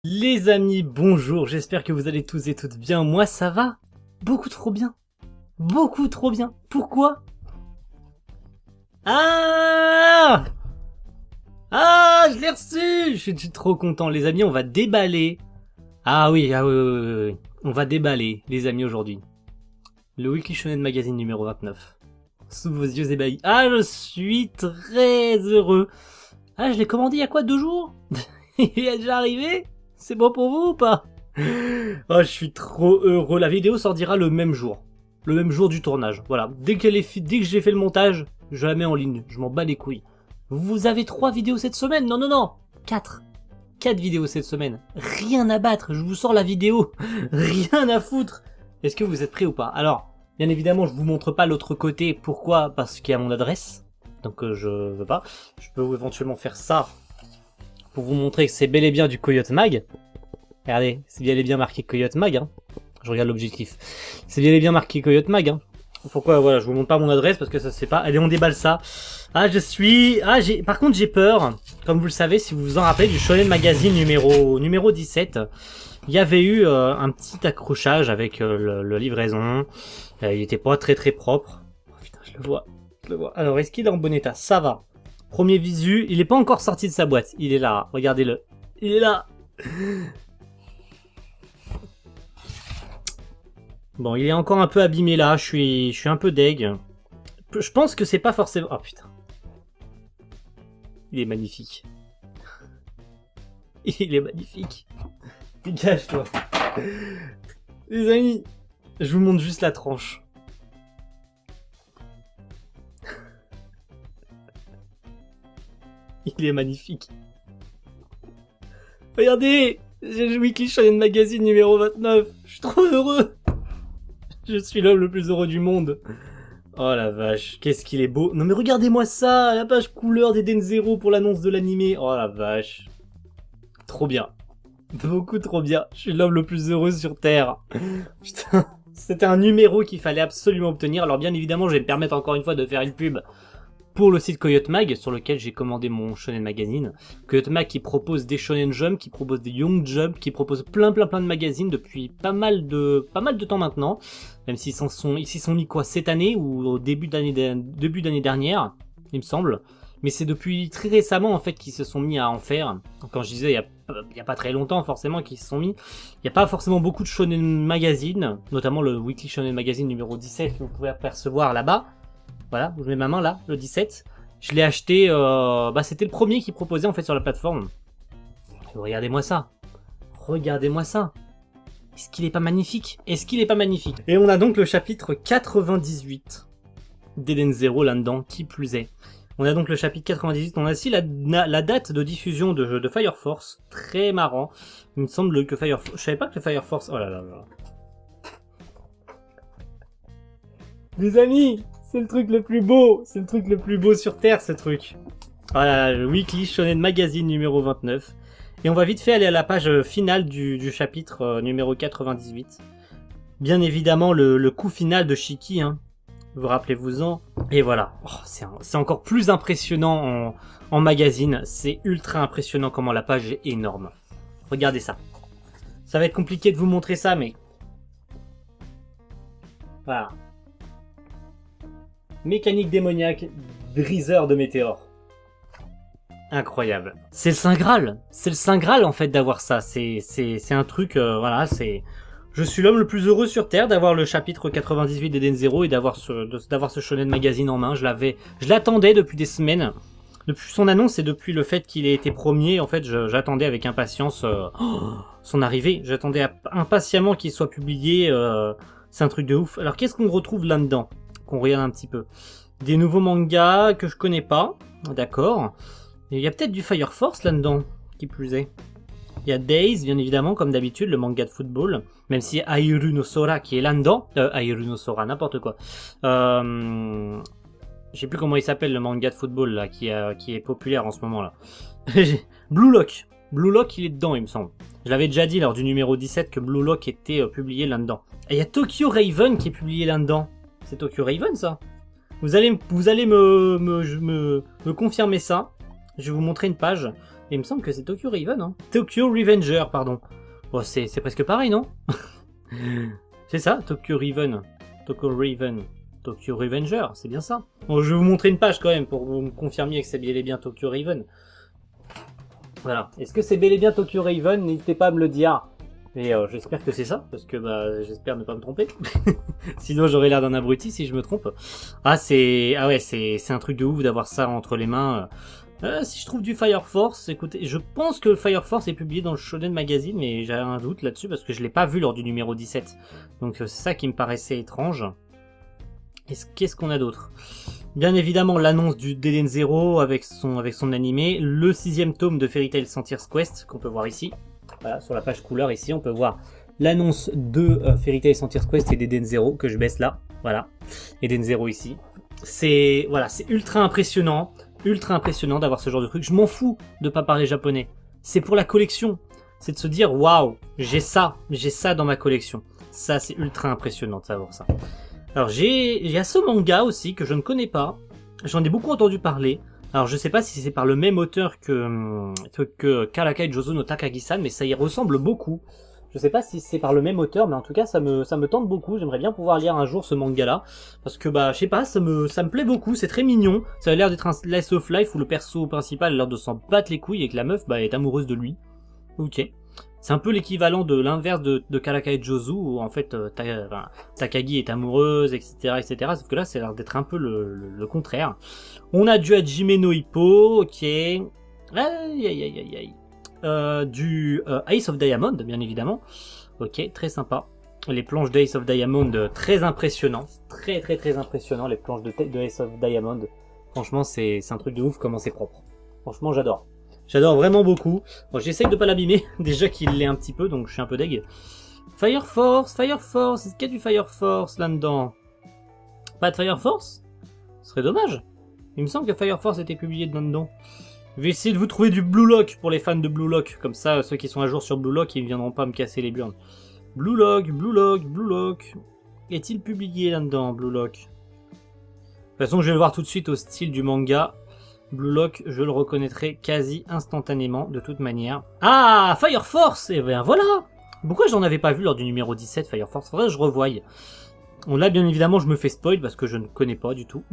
Les amis, bonjour, j'espère que vous allez tous et toutes bien. Moi, ça va beaucoup trop bien. Beaucoup trop bien. Pourquoi? Ah je l'ai reçu. Je suis trop content, les amis, on va déballer. Ah oui. On va déballer, les amis, aujourd'hui. Le Weekly Shonen Magazine numéro 29. Sous vos yeux ébahis. Ah, je suis très heureux. Ah, je l'ai commandé il y a quoi, 2 jours? Il est déjà arrivé? C'est bon pour vous ou pas? Oh, je suis trop heureux. La vidéo sortira le même jour. Le même jour du tournage. Voilà. Dès que j'ai fait le montage, je la mets en ligne. Je m'en bats les couilles. Vous avez 3 vidéos cette semaine? Non. 4. 4 vidéos cette semaine. Rien à battre. Je vous sors la vidéo. Rien à foutre. Est-ce que vous êtes prêts ou pas? Alors, bien évidemment, je vous montre pas l'autre côté. Pourquoi? Parce qu'il y a mon adresse. Donc je veux pas. Je peux éventuellement faire ça pour vous montrer que c'est bel et bien du Coyote Mag. Regardez, c'est bien et bien marqué Coyote Mag. Hein. Je regarde l'objectif. C'est bien et bien marqué Coyote Mag. Hein. Pourquoi? Voilà, je vous montre pas mon adresse parce que ça se fait pas. Allez, on déballe ça. Par contre, j'ai peur. Comme vous le savez, si vous vous en rappelez du Shonen Magazine numéro 17, il y avait eu un petit accrochage avec le livraison. Il était pas très propre. Oh, putain, je le vois. Alors, est-ce qu'il est en bon état? Ça va. Premier visu, il est pas encore sorti de sa boîte. Il est là, regardez-le. Il est là. Bon, il est encore un peu abîmé là, je suis un peu deg. Je pense que c'est pas forcément... Oh putain. Il est magnifique. Il est magnifique. Dégage-toi. Les amis, je vous montre juste la tranche. Il est magnifique. Regardez, j'ai le Weekly Shonen Magazine numéro 29. Je suis trop heureux. Je suis l'homme le plus heureux du monde. Oh la vache, qu'est-ce qu'il est beau. Non mais regardez-moi ça, la page couleur d'Eden Zero pour l'annonce de l'animé. Oh la vache. Trop bien. Beaucoup trop bien. Je suis l'homme le plus heureux sur Terre. Putain, c'était un numéro qu'il fallait absolument obtenir. Alors bien évidemment, je vais me permettre encore une fois de faire une pub pour le site Coyote Mag, sur lequel j'ai commandé mon Shonen Magazine. Coyote Mag qui propose des Shonen Jump, qui propose des Young Jump, qui propose plein de magazines depuis pas mal de temps maintenant. Même s'ils s'y sont mis quoi, cette année ou au début d'année dernière, il me semble. Mais c'est depuis très récemment en fait qu'ils se sont mis à en faire. Quand je disais il y a pas très longtemps forcément qu'ils se sont mis. Il n'y a pas forcément beaucoup de Shonen Magazine, notamment le Weekly Shonen Magazine numéro 17 que vous pouvez apercevoir là-bas. Voilà, je mets ma main là, le 17. Je l'ai acheté, c'était le premier qui proposait en fait sur la plateforme. Regardez-moi ça. Regardez-moi ça. Est-ce qu'il est pas magnifique? Est-ce qu'il est pas magnifique? Et on a donc le chapitre 98 d'Eden Zero là-dedans, qui plus est. On a donc le chapitre 98, on a aussi la date de diffusion de Fire Force. Très marrant. Il me semble que Fire Force... Je savais pas que le Fire Force... Oh là là là. Les amis, c'est le truc le plus beau. C'est le truc le plus beau sur Terre, ce truc. Voilà, le Weekly Shonen Magazine numéro 29. Et on va vite fait aller à la page finale du chapitre numéro 98. Bien évidemment, le coup final de Shiki, hein. Vous rappelez-vous-en. Et voilà. Oh, c'est encore plus impressionnant en magazine. C'est ultra impressionnant comment la page est énorme. Regardez ça. Ça va être compliqué de vous montrer ça, mais... Voilà. Mécanique démoniaque, briseur de météores. Incroyable. C'est le Saint Graal. C'est le Saint Graal en fait d'avoir ça. C'est un truc, voilà, c'est... Je suis l'homme le plus heureux sur Terre d'avoir le chapitre 98 d'Eden Zero et d'avoir ce Shonen Magazine en main. Je l'attendais depuis des semaines. Depuis son annonce et depuis le fait qu'il ait été premier, en fait, j'attendais avec impatience son arrivée. J'attendais impatiemment qu'il soit publié. C'est un truc de ouf. Alors qu'est-ce qu'on retrouve là-dedans? Qu'on regarde un petit peu. Des nouveaux mangas que je connais pas. D'accord. Il y a peut-être du Fire Force là-dedans, qui plus est. Il y a Days, bien évidemment, comme d'habitude, le manga de football. Même si Airu no Sora qui est là-dedans. Airu no Sora, n'importe quoi. Je sais plus comment il s'appelle, le manga de football, là, qui est populaire en ce moment, là. Blue Lock. Blue Lock, il est dedans, il me semble. Je l'avais déjà dit lors du numéro 17 que Blue Lock était publié là-dedans. Et il y a Tokyo Raven qui est publié là-dedans. C'est Tokyo Raven, ça? Vous allez me confirmer ça. Je vais vous montrer une page. Et il me semble que c'est Tokyo Raven, hein. Tokyo Revenger, pardon. Bon, c'est presque pareil, non? C'est ça, Tokyo Raven. Tokyo Raven. Tokyo Revenger, c'est bien ça. Bon, je vais vous montrer une page quand même pour vous me confirmer que c'est bel et bien Tokyo Raven. Voilà. Est-ce que c'est bel et bien Tokyo Raven? N'hésitez pas à me le dire. Et j'espère que c'est ça, parce que bah j'espère ne pas me tromper. Sinon j'aurais l'air d'un abruti si je me trompe. Ah ouais, c'est un truc de ouf d'avoir ça entre les mains. Si je trouve du Fire Force, écoutez, je pense que Fire Force est publié dans le Shonen Magazine, mais j'ai un doute là-dessus parce que je l'ai pas vu lors du numéro 17. Donc c'est ça qui me paraissait étrange. Qu'est-ce qu'on a d'autre? Bien évidemment l'annonce du DN Zero avec son animé, le 6e tome de Fairy Tail Frontier's Quest qu'on peut voir ici. Voilà, sur la page couleur ici, on peut voir l'annonce de Fairy Tail Frontier's Quest et d'Eden Zero que je baisse là. Voilà, Eden Zero ici. C'est ultra impressionnant d'avoir ce genre de truc. Je m'en fous de pas parler japonais. C'est pour la collection. C'est de se dire waouh, j'ai ça dans ma collection. Ça, c'est ultra impressionnant de savoir ça. Alors il y a ce manga aussi que je ne connais pas. J'en ai beaucoup entendu parler. Alors je sais pas si c'est par le même auteur que Karakai Jozo no Takagi-san, mais ça y ressemble beaucoup. Je sais pas si c'est par le même auteur, mais en tout cas ça me tente beaucoup. J'aimerais bien pouvoir lire un jour ce manga-là, parce que bah je sais pas, ça me plaît beaucoup. C'est très mignon. Ça a l'air d'être un slice of life où le perso principal a l'air de s'en battre les couilles et que la meuf bah est amoureuse de lui. Ok. C'est un peu l'équivalent de l'inverse de Karakai Jozu, où en fait Takagi est amoureuse, etc., etc. Sauf que là, ça a l'air d'être un peu le contraire. On a du Hajime no Ippo, ok. Du Ace of Diamond, bien évidemment. Ok, très sympa. Les planches d'Ace of Diamond, très impressionnant. Très impressionnant, les planches de Ace of Diamond. Franchement, c'est un truc de ouf comment c'est propre. Franchement, j'adore. J'adore vraiment beaucoup. Bon, j'essaye de pas l'abîmer, déjà qu'il l'est un petit peu, donc je suis un peu deg. Fire Force, est-ce qu'il y a du Fire Force là-dedans? Pas de Fire Force? Ce serait dommage. Il me semble que Fire Force était publié dedans. Je vais essayer de vous trouver du Blue Lock pour les fans de Blue Lock. Comme ça, ceux qui sont à jour sur Blue Lock, ils ne viendront pas me casser les burnes. Blue Lock. Est-il publié là-dedans, Blue Lock? De toute façon, je vais le voir tout de suite au style du manga. Blue Lock, je le reconnaîtrai quasi instantanément, de toute manière. Ah, Fire Force! Et bien voilà! Pourquoi j'en avais pas vu lors du numéro 17, Fire Force? Faudrait que je revoie. Bon, là, bien évidemment, je me fais spoil parce que je ne connais pas du tout.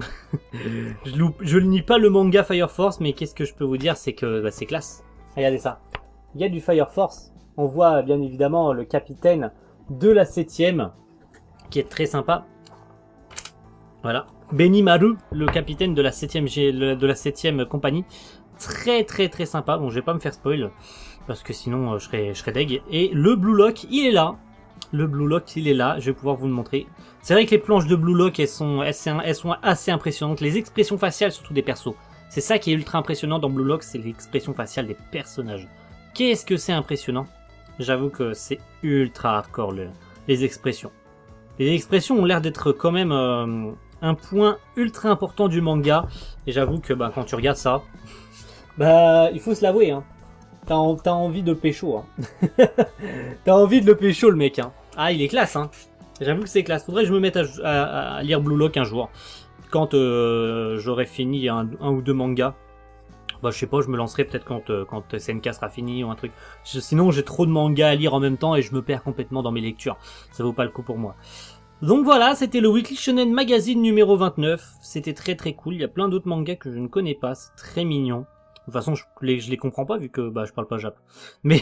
Je ne lis pas le manga Fire Force, mais qu'est-ce que je peux vous dire? C'est que bah, c'est classe. Regardez ça. Il y a du Fire Force. On voit bien évidemment le capitaine de la 7ème, qui est très sympa. Voilà. Benimaru, le capitaine de la 7ème compagnie. Très sympa. Bon, je vais pas me faire spoil, parce que sinon je serais deg. Et le Blue Lock, il est là. Le Blue Lock, il est là. Je vais pouvoir vous le montrer. C'est vrai que les planches de Blue Lock, elles sont assez impressionnantes. Les expressions faciales, surtout des persos. C'est ça qui est ultra impressionnant dans Blue Lock, c'est l'expression faciale des personnages. Qu'est-ce que c'est impressionnant? J'avoue que c'est ultra hardcore, les expressions. Les expressions ont l'air d'être quand même un point ultra important du manga. Et j'avoue que bah, quand tu regardes ça, bah il faut se l'avouer, hein. T'as envie de pécho, hein. T'as envie de le pécho, le mec, hein. Ah, il est classe, hein. J'avoue que c'est classe. Faudrait que je me mette à lire Blue Lock un jour. Quand j'aurai fini un ou deux mangas. Bah, je sais pas, je me lancerai peut-être quand SNK sera fini ou un truc. Sinon, j'ai trop de mangas à lire en même temps et je me perds complètement dans mes lectures. Ça vaut pas le coup pour moi. Donc voilà, c'était le Weekly Shonen Magazine numéro 29. C'était très cool. Il y a plein d'autres mangas que je ne connais pas. C'est très mignon. De toute façon, je les comprends pas vu que bah je parle pas jap. Mais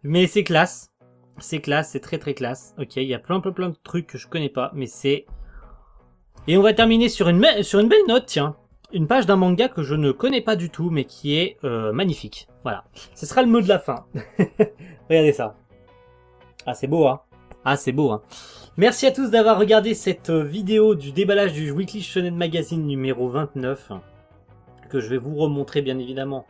mais c'est classe. C'est classe, c'est très classe. Ok, il y a plein de trucs que je connais pas, mais c'est... Et on va terminer sur une belle note, tiens. Une page d'un manga que je ne connais pas du tout, mais qui est magnifique. Voilà. Ce sera le mot de la fin. Regardez ça. Ah, c'est beau, hein. Ah, c'est beau, hein. Merci à tous d'avoir regardé cette vidéo du déballage du Weekly Shonen Magazine numéro 29. Que je vais vous remontrer, bien évidemment,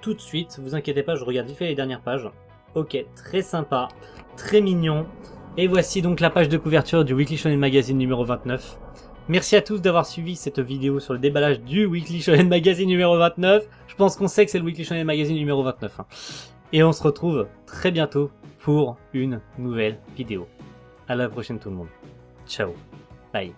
tout de suite. Vous inquiétez pas, je regarde vite fait les dernières pages. Ok, très sympa, très mignon. Et voici donc la page de couverture du Weekly Shonen Magazine numéro 29. Merci à tous d'avoir suivi cette vidéo sur le déballage du Weekly Shonen Magazine numéro 29. Je pense qu'on sait que c'est le Weekly Shonen Magazine numéro 29. Hein. Et on se retrouve très bientôt pour une nouvelle vidéo. À la prochaine tout le monde. Ciao. Bye.